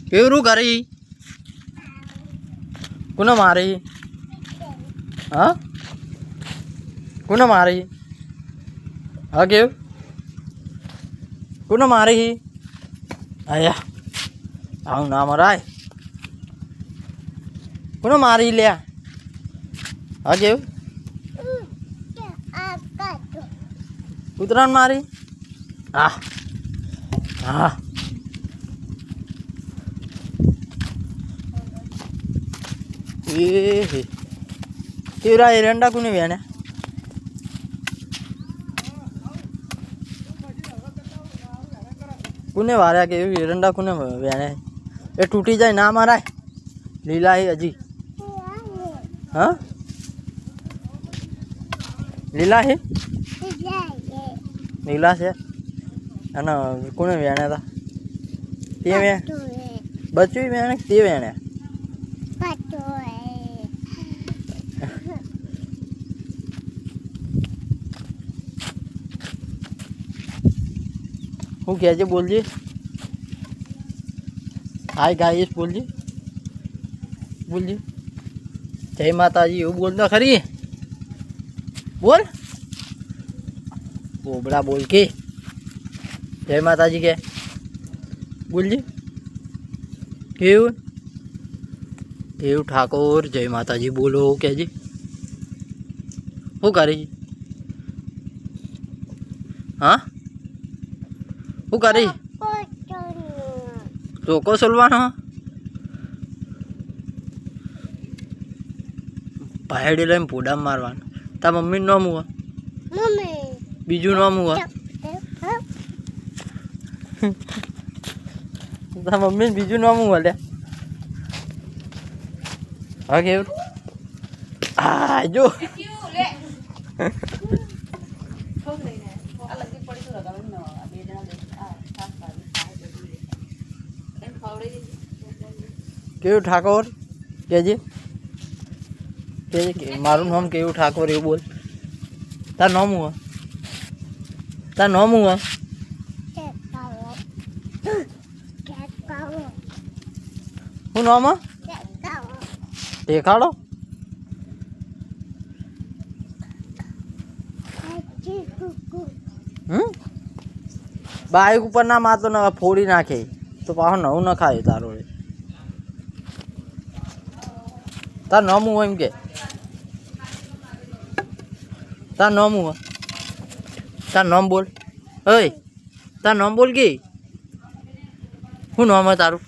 કેવું કરી કોને મારી હા કોને મારી હા કેવું કોને મારી આયા આવું ના મરાય કોને મારી લ્યા હા કેવું કૂતરાને મારી હા હા એ કેવરા એરંડા કોને વ્યાને કોને વાર્યા કે એરંડા કોને વ્યાને એ તૂટી જાય ના મારાય લીલા હે હજી હા લીલા હે લીલા છે અને કોને વ્યાણ્યા હતા તે બચ્ચું વ્યાણે તે વ્યાણે હું કહેજે બોલજે હાય ગાઈસ બોલજે બોલજે જય માતાજી એવું બોલ તો ખરી બોલ બોબડા બોલ કે જય માતાજી કે બોલજે કેવું કેવું ઠાકોર જય માતાજી બોલો કહેજે શું કરી હા શું કરી ચોકો સોલવાનો પહાડી લઈને પોડા મારવાનું તાર મમ્મીનું નામ હુआ બીજું નામ હુआ તાર મમ્મી બીજું નામ હુआ લે હા કેવું આ જો કેવું ઠાકોર કેજે કેજે મારું નામ કેવું ઠાકોર એવું બોલ તાર નામ હુआ તાર નામ હુआ શું નામ દેખાડો બાઈક ઉપર ના મારતો ને ફોડી નાખે તો પાછો નવું ન ખાય તારો તાર નામ હું એમ કે તાર નામ હું તાર નામ બોલ ઓય તાર નામ બોલ કે શું નામ હે તારું